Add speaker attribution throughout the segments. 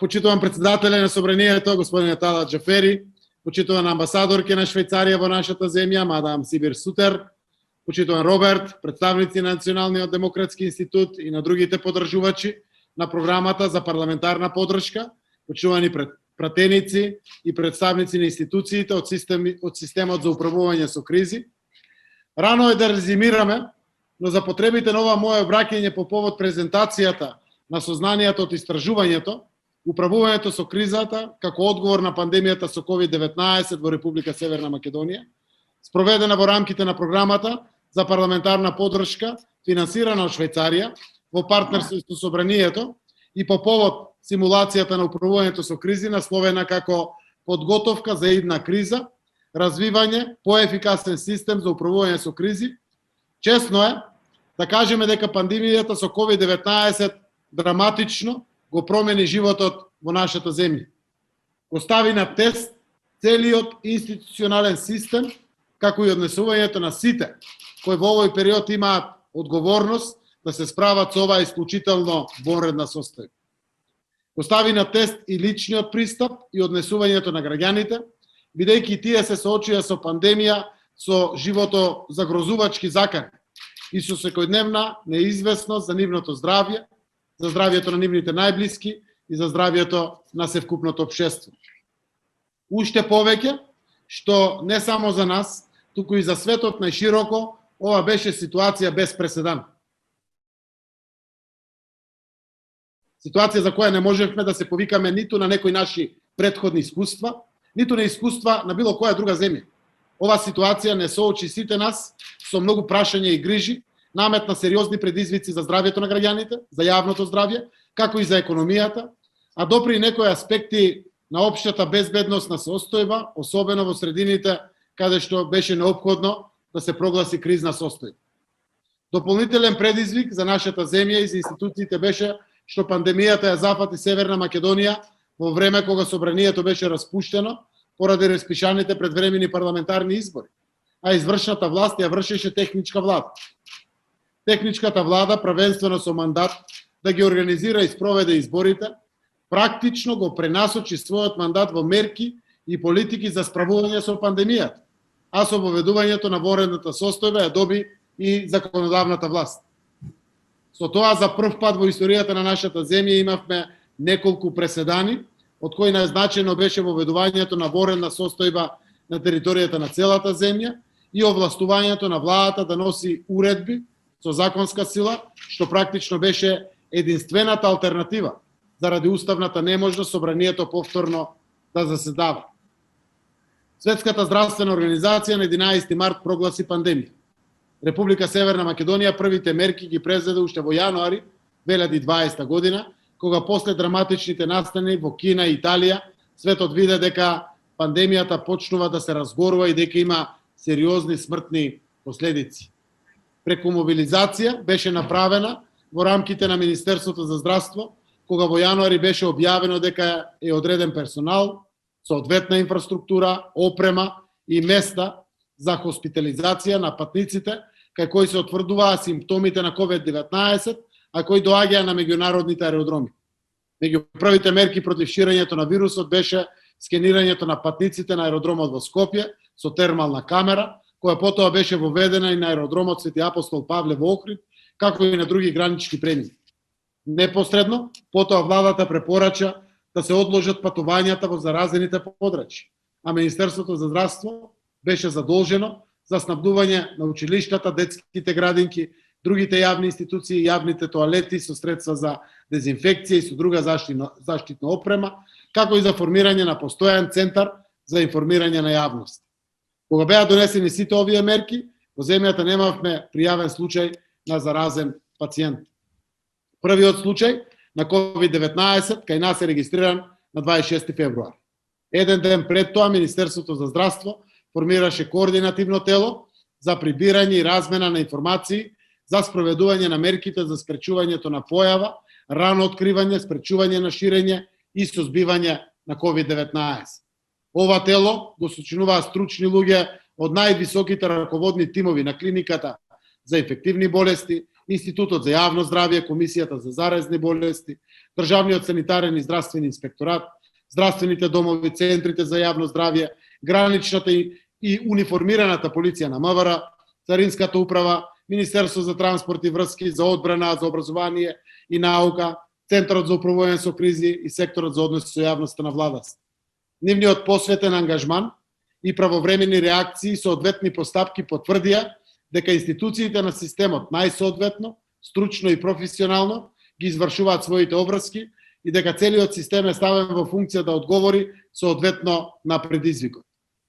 Speaker 1: Почитуван председателе на собранието, господин Атала Џафери, почитуван амбасадорке на Швајцарија во нашата земја, мадам Сибир Сутер, почитуван Роберт, представници на Националниот демократски институт и на другите подржувачи на програмата за парламентарна поддршка, почитувани пратеници и представници на институциите од системот за управување со кризи. Рано е да резимираме, но за потребите на ова мое обраќање по повод презентацијата на сознанијата од истражувањето, управувањето со кризата како одговор на пандемијата со COVID-19 во Република Северна Македонија, спроведена во рамките на програмата за парламентарна поддршка, финансирана од Швајцарија во партнерство со собранието и по повод симулацијата на управувањето со кризи, насловена како подготовка за идна криза, развивање поефикасен систем за управување со кризи. Чесно е да кажеме дека пандемијата со COVID-19 драматично го промени животот во нашата земја. Го стави на тест целиот институционален систем, како и однесувањето на сите кои во овој период имаат одговорност да се справат со оваа исклучително вонредна состојба. Го стави на тест и личниот пристап и однесувањето на граѓаните, бидејќи тие се соочија со пандемија, со живото загрозувачки закани и со секојдневна неизвестност за нивното здравје, за здравјето на нивните најблиски и за здравјето на севкупното општество. Уште повеќе, што не само за нас, туку и за светот најшироко, ова беше ситуација без преседан. Ситуација за која не можевме да се повикаме ниту на некои наши претходни искуства, ниту на искуства на било која друга земја. Ова ситуација не соочи сите нас со многу прашања и грижи, наметна сериозни предизвици за здравјето на граѓаните, за јавното здравје, како и за економијата, а допри некои аспекти на општата безбедносна состојба, особено во средините каде што беше неопходно да се прогласи кризна состојба. Дополнителен предизвик за нашата земја и за институциите беше што пандемијата ја зафати Северна Македонија во време кога собранието беше распуштено поради распишаните предвремени парламентарни избори, а извршната власт ја вршеше техничка влада. Техничката влада, правенствено со мандат да ги организира и спроведе изборите, практично го пренасочи својот мандат во мерки и политики за справување со пандемијата, а со воведувањето на вонредната состојба ја доби и законодавната власт. Со тоа за прв пат во историјата на нашата земја имавме неколку преседани, од кои најзначено беше воведувањето на вонредна состојба на територијата на целата земја и овластувањето на владата да носи уредби со законска сила, што практично беше единствената алтернатива заради уставната неможност собранието повторно да заседава. Светската здравствена организација на 11 март прогласи пандемија. Република Северна Македонија првите мерки ги презеде уште во јануари 2020 година, кога после драматичните настани во Кина и Италија, светот виде дека пандемијата почнува да се разгорува и дека има сериозни смртни последици. Преку мобилизација беше направена во рамките на Министерството за здравство, кога во јануари беше објавено дека е одреден персонал, соодветна инфраструктура, опрема и места за хоспитализација на патниците, кај кои се утврдуваа симптомите на COVID-19, а кои доаѓаа на меѓународните аеродроми. Меѓу првите мерки против ширењето на вирусот беше скенирањето на патниците на аеродромот во Скопје со термална камера, која потоа беше воведена и на аеродромот Свети Апостол Павле во Охрид, како и на други гранични премини. Непосредно, потоа владата препорача да се одложат патувањата во заразените подрачја, а Министерството за здравство беше задолжено за снабдување на училиштата, детските градинки, другите јавни институции, јавните тоалети со средства за дезинфекција и со друга заштитна опрема, како и за формирање на постојан центар за информирање на јавност. Кога беа донесени сите овие мерки, во земјата немавме пријавен случај на заразен пациент. Првиот случај на COVID-19 кај нас е регистриран на 26 февруар. Еден ден пред тоа Министерството за здравство формираше координативно тело за прибирање и размена на информации за спроведување на мерките за спречувањето на појава, рано откривање, спречување на ширење и сузбивање на COVID-19. Ова тело го сочинуваа стручни луѓе од највисоките раководни тимови на клиниката за инфективни болести, Институтот за јавно здравје, Комисијата за заразни болести, Државниот санитарен и здравствени инспекторат, здравствените домови, центрите за јавно здравје, граничната и униформираната полиција на МВР, Царинската управа, Министерство за транспорт и врски, за одбрана, за образование и наука, Центарот за управување со кризи и секторот за односи со јавноста на владата. Нивниот посветен ангажман и правовремени реакции и соодветни постапки потврдија дека институциите на системот најсоодветно, стручно и професионално ги извршуваат своите обврски и дека целиот систем е ставен во функција да одговори соодветно на предизвикот.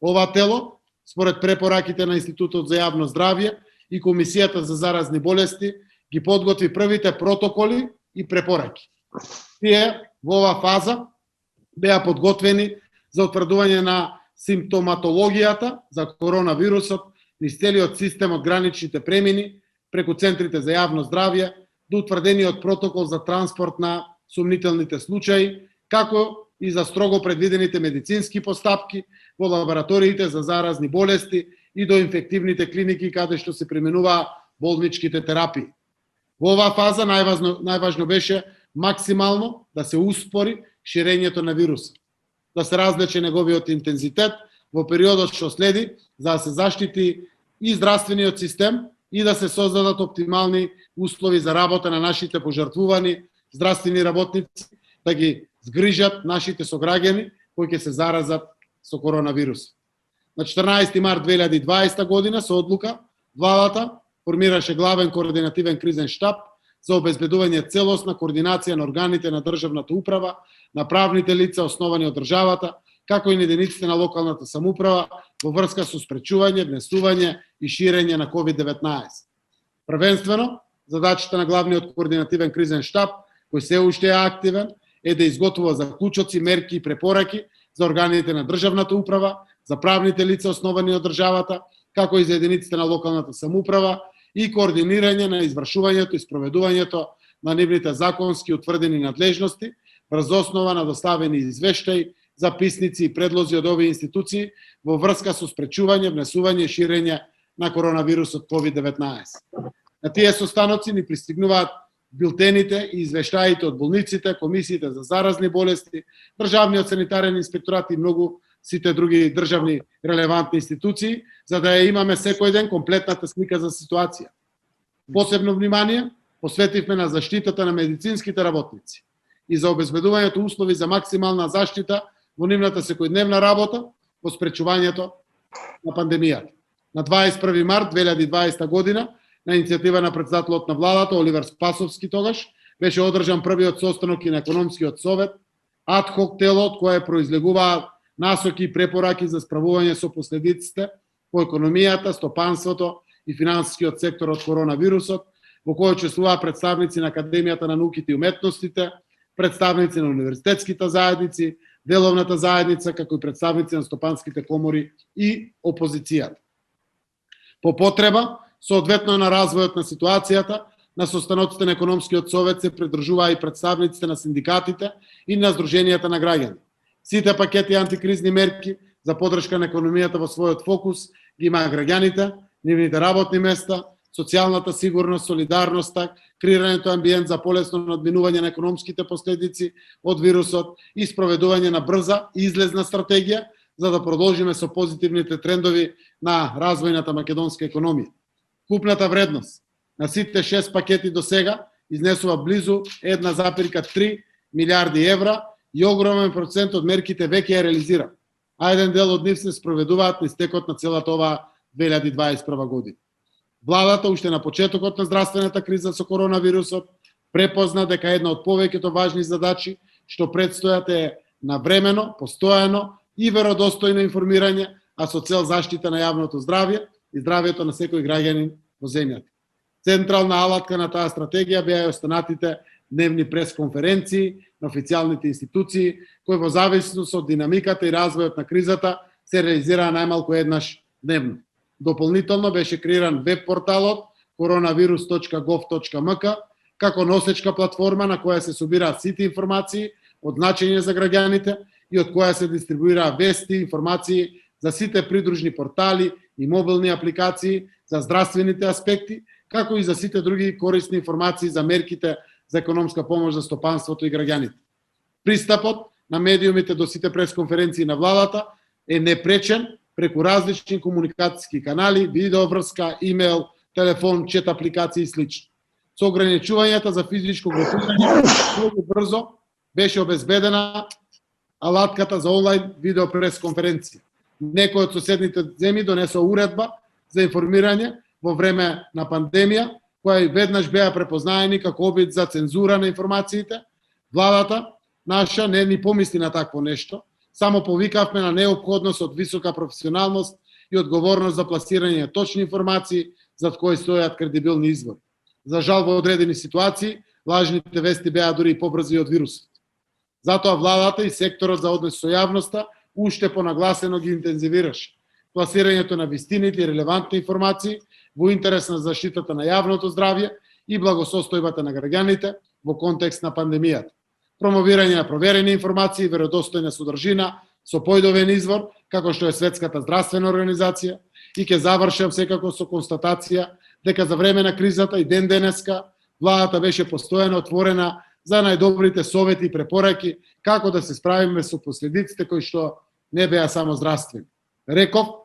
Speaker 1: Ова тело, според препораките на Институтот за јавно здравје и Комисијата за заразни болести, ги подготви првите протоколи и препораки. Тие во оваа фаза беа подготвени за утврдување на симптоматологијата за коронавирусот низ целиот систем од граничните премини преку центрите за јавно здравје до утврдениот протокол за транспорт на сумнителните случаи, како и за строго предвидените медицински постапки во лабораториите за заразни болести и до инфективните клиники каде што се применуваа болничките терапии. Во оваа фаза најважно беше максимално да се успори ширењето на вирусот, да се разлече неговиот интензитет во периодот што следи, за да се заштити и здравствениот систем и да се создадат оптимални услови за работа на нашите пожртвувани здравствени работници, да ги згрижат нашите сограѓани кои ќе се заразат со коронавирус. На 14 март 2020 година со одлука владата формираше главен координативен кризен штаб за обезбедување целосна координација на органите на државната управа, на правните лица основани од државата, како и на единиците на локалната самоуправа во врска со спречување, внесување и ширење на COVID-19. Првенствено, задачата на главниот координативен кризен штаб, кој се уште е активен, е да изготвува заклучоци, мерки и препораки за органите на државната управа, за правните лица основани од државата, како и за единиците на локалната самоуправа и координирање на извршувањето и спроведувањето на нивните законски утврдени надлежности врз основа на доставени извештаи, записници и предлози од овие институции во врска со спречување, внесување и ширење на коронавирусот COVID-19. На тие состаноци ни пристигнуваат билтените и извештаите од болниците, комисиите за заразни болести, Државниот санитарен инспекторат и многу сите други државни релевантни институции, за да ја имаме секој ден комплетната слика за ситуација. Посебно внимание посветивме на заштитата на медицинските работници и за обезбедувањето услови за максимална заштита во нивната секојдневна работа во спречувањето на пандемијата. На 21 март 2020 година, на иницијатива на претседателот на владата Оливер Спасовски тогаш, беше одржан првиот состанок и на економскиот совет, ад-хок тело од кое произлегуваат насоки и препораки за справување со последиците по економијата, стопанството и финансискиот сектор од коронавирусот, во кој учествуваа представници на Академијата на науките и уметностите, представници на универзитетските заедници, деловната заедница, како и представници на стопанските комори и опозицијата. По потреба, соодветно на развојот на ситуацијата, на состаноците на економскиот совет се придржуваа и представниците на синдикатите и на здруженијата на граѓани. Сите пакети антикризни мерки за подршка на економијата во својот фокус ги имаа граѓаните, нивните работни места, социјалната сигурност, солидарноста, креирањето амбиент за полесно надминување на економските последици од вирусот и спроведување на брза и излезна стратегија за да продолжиме со позитивните трендови на развојната македонска економија. Купната вредност на сите 6 пакети до сега изнесува близу 1,3 милиарди евра и огромен процент од мерките веќе е реализиран, а еден дел од нив се спроведуваат низ текот на целата оваа 2021 година. Владата уште на почетокот на здравствената криза со коронавирусот препозна дека една од повеќето важни задачи што предстојат е навремено, постојано и веродостојно информирање, а со цел заштита на јавното здравје и здравјето на секој граѓанин во земјата. Централна алатка на таа стратегија беа и останатите дневни пресконференции на официјалните институции, кои во зависност од динамиката и развојот на кризата се реализираа најмалку еднаш дневно. Дополнително беше креиран веб порталот coronavirus.gov.mk како носечка платформа на која се собираат сите информации од значење за граѓаните и од која се дистрибуираа вести, информации за сите придружни портали и мобилни апликации за здравствените аспекти, како и за сите други корисни информации за мерките за економска помош за стопанството и граѓаните. Пристапот на медиумите до сите пресконференции на владата е непречен преку различни комуникацијски канали, видеоврска, имейл, телефон, чет апликации и слично. Со ограничувањата за физичко групирање, многу брзо беше обезбедена алатката за онлайн видео пресконференција. Некој од соседните земји донесоа уредба за информирање во време на пандемија, која и веднаш беа препознаени како обид за цензура на информациите. Владата наша не ни помисли на такво нешто, само повикавме на неопходност од висока професионалност и одговорност за пласирање на точни информации зад кои стојат кредибилни извори. За жал, во одредени ситуации, лажните вести беа дури и побрзи од вирусот. Затоа владата и секторот за однос со јавноста уште понагласено ги интензивираше пласирањето на вистините и релевантни информации во интерес на заштитата на јавното здравје и благосостојбата на граѓаните во контекст на пандемијата. Промовирање на проверени информации и веродостојна содржина со појдовен извор, како што е Светската здравствена организација, и ќе завршам секако со констатација дека за време на кризата и ден денеска владата беше постојано отворена за најдобрите совети и препораки како да се справиме со последиците кои што не беа само здравствени. Реков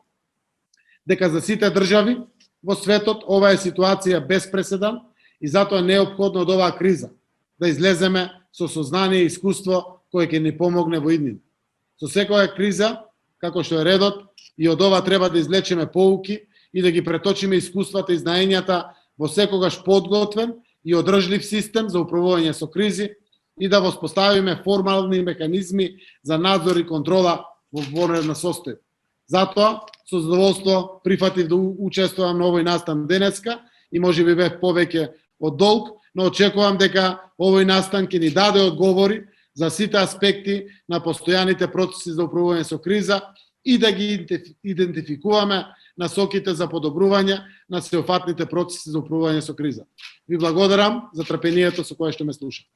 Speaker 1: дека за сите држави во светот ова е ситуација без преседан и затоа е неопходно од оваа криза да излеземе со сознание и искуство кое ќе ни помогне во иднина. Со секоја криза, како што е редот, и од ова треба да извлечеме поуки и да ги преточиме искуствата и знаењата во секогаш подготвен и одржлив систем за управување со кризи и да воспоставиме формални механизми за надзор и контрола во вонредна состојба. Затоа, со задоволство прифатив да учествувам на овој настан денеска и можеби бев повеќе од долг, но очекувам дека овој настан ќе ни даде одговори за сите аспекти на постојаните процеси за управување со криза и да ги идентификуваме насоките за подобрување на сеопфатните процеси за управување со криза. Ви благодарам за трпението со кое што ме слушате.